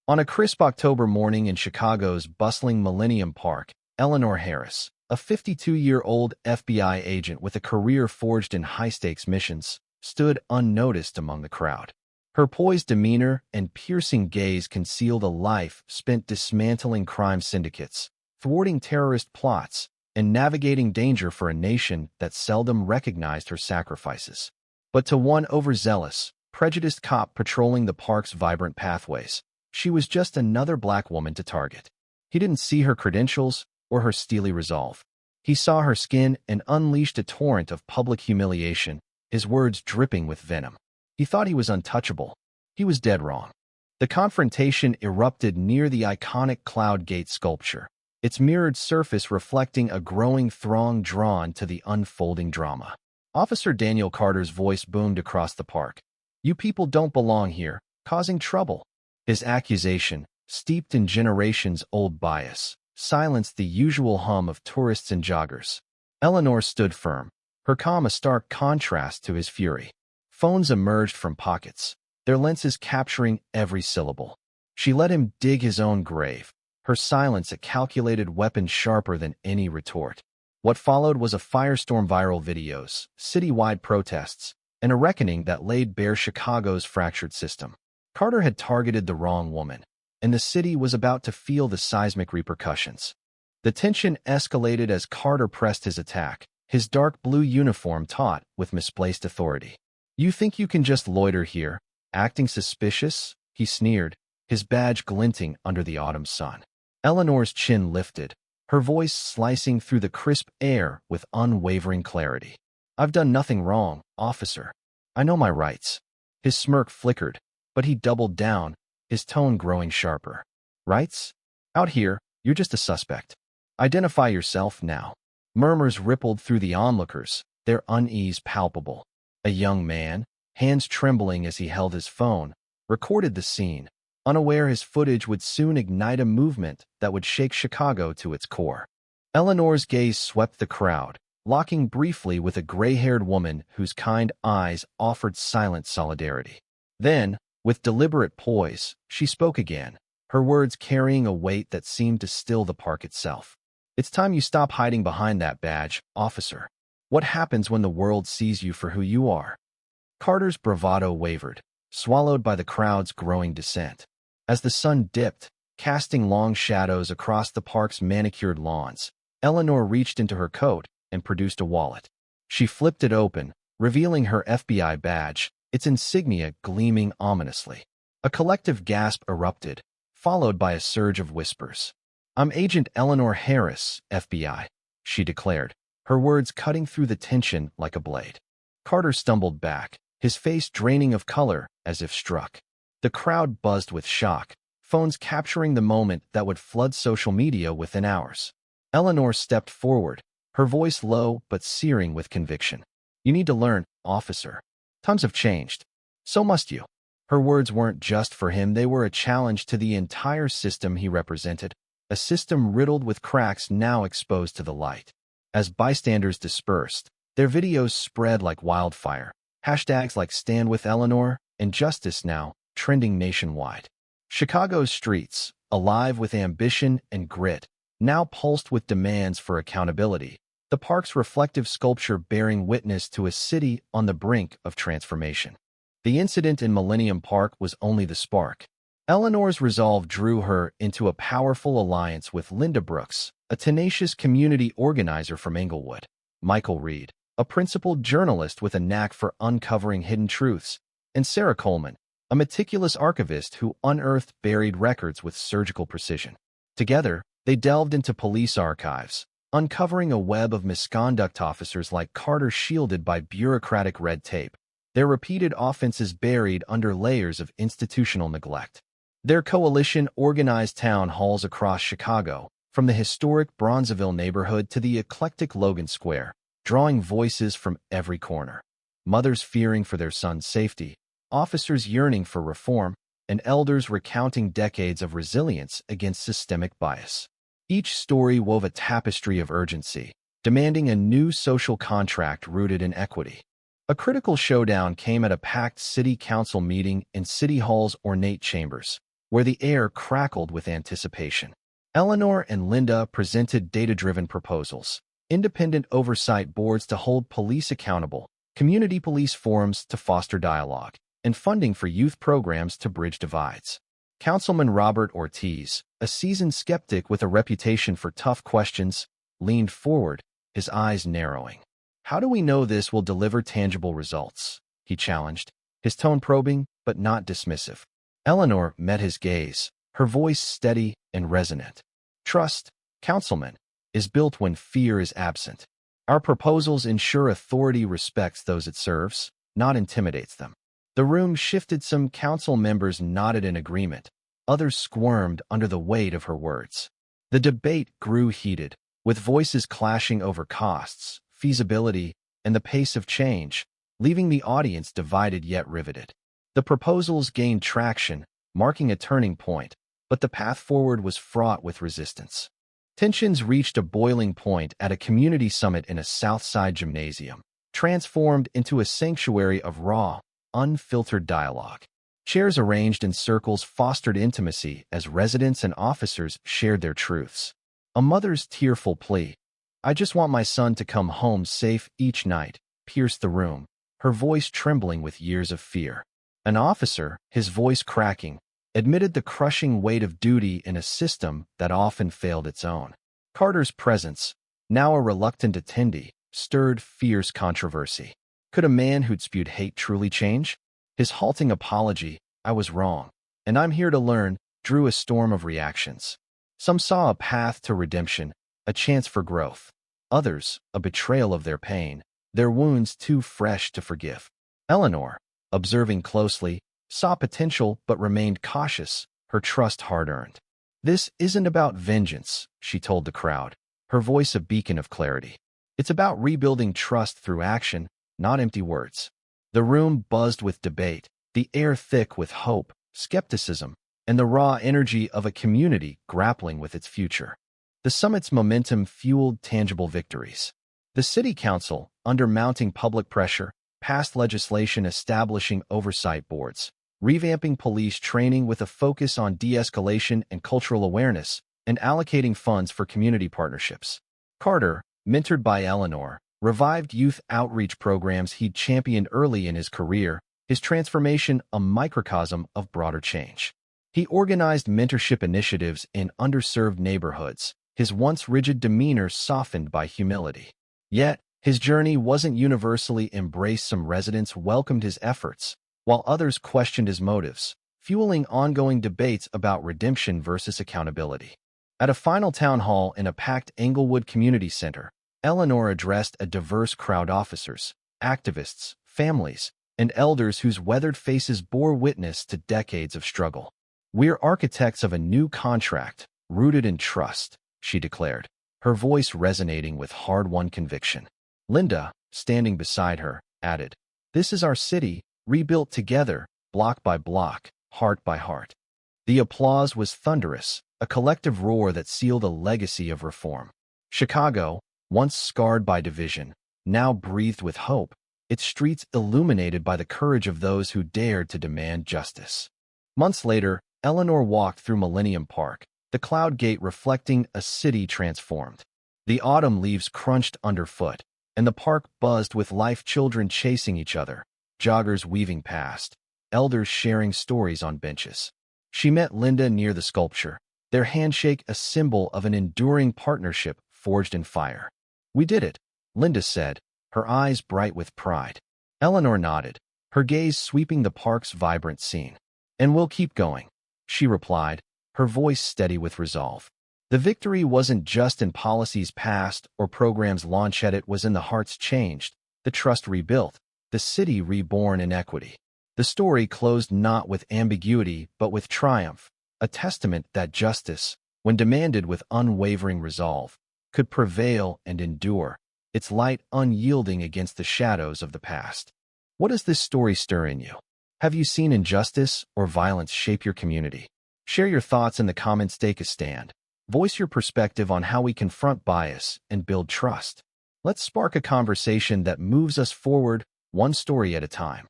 On a crisp October morning in Chicago's bustling Millennium Park, Eleanor Harris, a 52-year-old FBI agent with a career forged in high-stakes missions, stood unnoticed among the crowd. Her poised demeanor and piercing gaze concealed a life spent dismantling crime syndicates, thwarting terrorist plots, and navigating danger for a nation that seldom recognized her sacrifices. But to one overzealous, prejudiced cop patrolling the park's vibrant pathways, she was just another black woman to target. He didn't see her credentials or her steely resolve. He saw her skin and unleashed a torrent of public humiliation, his words dripping with venom. He thought he was untouchable. He was dead wrong. The confrontation erupted near the iconic Cloud Gate sculpture, its mirrored surface reflecting a growing throng drawn to the unfolding drama. Officer Daniel Carter's voice boomed across the park. "You people don't belong here, causing trouble." His accusation, steeped in generations-old bias, silenced the usual hum of tourists and joggers. Eleanor stood firm, her calm a stark contrast to his fury. Phones emerged from pockets, their lenses capturing every syllable. She let him dig his own grave, her silence a calculated weapon sharper than any retort. What followed was a firestorm: viral videos, citywide protests, and a reckoning that laid bare Chicago's fractured system. Carter had targeted the wrong woman, and the city was about to feel the seismic repercussions. The tension escalated as Carter pressed his attack, his dark blue uniform taut with misplaced authority. "You think you can just loiter here, acting suspicious?" he sneered, his badge glinting under the autumn sun. Eleanor's chin lifted, her voice slicing through the crisp air with unwavering clarity. "I've done nothing wrong, officer. I know my rights." His smirk flickered, but he doubled down, his tone growing sharper. "Rights? Out here, you're just a suspect. Identify yourself now." Murmurs rippled through the onlookers, their unease palpable. A young man, hands trembling as he held his phone, recorded the scene, unaware his footage would soon ignite a movement that would shake Chicago to its core. Eleanor's gaze swept the crowd, locking briefly with a gray-haired woman whose kind eyes offered silent solidarity. Then, with deliberate poise, she spoke again, her words carrying a weight that seemed to still the park itself. "It's time you stop hiding behind that badge, officer. What happens when the world sees you for who you are?" Carter's bravado wavered, swallowed by the crowd's growing dissent. As the sun dipped, casting long shadows across the park's manicured lawns, Eleanor reached into her coat and produced a wallet. She flipped it open, revealing her FBI badge, its insignia gleaming ominously. A collective gasp erupted, followed by a surge of whispers. "I'm Agent Eleanor Harris, FBI," she declared, her words cutting through the tension like a blade. Carter stumbled back, his face draining of color as if struck. The crowd buzzed with shock, phones capturing the moment that would flood social media within hours. Eleanor stepped forward, her voice low but searing with conviction. "You need to learn, officer. Times have changed. So must you." Her words weren't just for him, they were a challenge to the entire system he represented, a system riddled with cracks now exposed to the light. As bystanders dispersed, their videos spread like wildfire, hashtags like "Stand with Eleanor" and "Justice Now" trending nationwide. Chicago's streets, alive with ambition and grit, now pulsed with demands for accountability, the park's reflective sculpture bearing witness to a city on the brink of transformation. The incident in Millennium Park was only the spark. Eleanor's resolve drew her into a powerful alliance with Linda Brooks, a tenacious community organizer from Englewood, Michael Reed, a principled journalist with a knack for uncovering hidden truths, and Sarah Coleman, a meticulous archivist who unearthed buried records with surgical precision. Together, they delved into police archives, uncovering a web of misconduct, officers like Carter shielded by bureaucratic red tape, their repeated offenses buried under layers of institutional neglect. Their coalition organized town halls across Chicago, from the historic Bronzeville neighborhood to the eclectic Logan Square, drawing voices from every corner. Mothers fearing for their sons' safety, officers yearning for reform, and elders recounting decades of resilience against systemic bias. Each story wove a tapestry of urgency, demanding a new social contract rooted in equity. A critical showdown came at a packed city council meeting in City Hall's ornate chambers, where the air crackled with anticipation. Eleanor and Linda presented data-driven proposals, independent oversight boards to hold police accountable, community police forums to foster dialogue, and funding for youth programs to bridge divides. Councilman Robert Ortiz, a seasoned skeptic with a reputation for tough questions, leaned forward, his eyes narrowing. "How do we know this will deliver tangible results?" he challenged, his tone probing but not dismissive. Eleanor met his gaze, her voice steady and resonant. "Trust, Councilman, is built when fear is absent. Our proposals ensure authority respects those it serves, not intimidates them." The room shifted. Some council members nodded in agreement. Others squirmed under the weight of her words. The debate grew heated, with voices clashing over costs, feasibility, and the pace of change, leaving the audience divided yet riveted. The proposals gained traction, marking a turning point, but the path forward was fraught with resistance. Tensions reached a boiling point at a community summit in a Southside gymnasium, transformed into a sanctuary of raw, unfiltered dialogue. Chairs arranged in circles fostered intimacy as residents and officers shared their truths. A mother's tearful plea, "I just want my son to come home safe each night," pierced the room, her voice trembling with years of fear. An officer, his voice cracking, admitted the crushing weight of duty in a system that often failed its own. Carter's presence, now a reluctant attendee, stirred fierce controversy. Could a man who'd spewed hate truly change? His halting apology, "I was wrong, and I'm here to learn," drew a storm of reactions. Some saw a path to redemption, a chance for growth. Others, a betrayal of their pain, their wounds too fresh to forgive. Eleanor, observing closely, saw potential but remained cautious, her trust hard-earned. "This isn't about vengeance," she told the crowd, her voice a beacon of clarity. "It's about rebuilding trust through action, not empty words." The room buzzed with debate, the air thick with hope, skepticism, and the raw energy of a community grappling with its future. The summit's momentum fueled tangible victories. The city council, under mounting public pressure, passed legislation establishing oversight boards, revamping police training with a focus on de-escalation and cultural awareness, and allocating funds for community partnerships. Carter, mentored by Eleanor, revived youth outreach programs he'd championed early in his career, his transformation a microcosm of broader change. He organized mentorship initiatives in underserved neighborhoods, his once rigid demeanor softened by humility. Yet, his journey wasn't universally embraced. Some residents welcomed his efforts, while others questioned his motives, fueling ongoing debates about redemption versus accountability. At a final town hall in a packed Englewood Community Center, Eleanor addressed a diverse crowd: officers, activists, families, and elders whose weathered faces bore witness to decades of struggle. "We're architects of a new contract, rooted in trust," she declared, her voice resonating with hard-won conviction. Linda, standing beside her, added, "This is our city, rebuilt together, block by block, heart by heart." The applause was thunderous, a collective roar that sealed a legacy of reform. Chicago, once scarred by division, now breathed with hope, its streets illuminated by the courage of those who dared to demand justice. Months later, Eleanor walked through Millennium Park, the cloud gate reflecting a city transformed. The autumn leaves crunched underfoot, and the park buzzed with life: children chasing each other, joggers weaving past, elders sharing stories on benches. She met Linda near the sculpture, their handshake a symbol of an enduring partnership forged in fire. "We did it," Linda said, her eyes bright with pride. Eleanor nodded, her gaze sweeping the park's vibrant scene. "And we'll keep going," she replied, her voice steady with resolve. The victory wasn't just in policies passed or programs launched, it was in the hearts changed, the trust rebuilt, the city reborn in equity. The story closed not with ambiguity but with triumph, a testament that justice, when demanded with unwavering resolve, could prevail and endure, its light unyielding against the shadows of the past. What does this story stir in you? Have you seen injustice or violence shape your community? Share your thoughts in the comments. Take a stand. Voice your perspective on how we confront bias and build trust. Let's spark a conversation that moves us forward, one story at a time.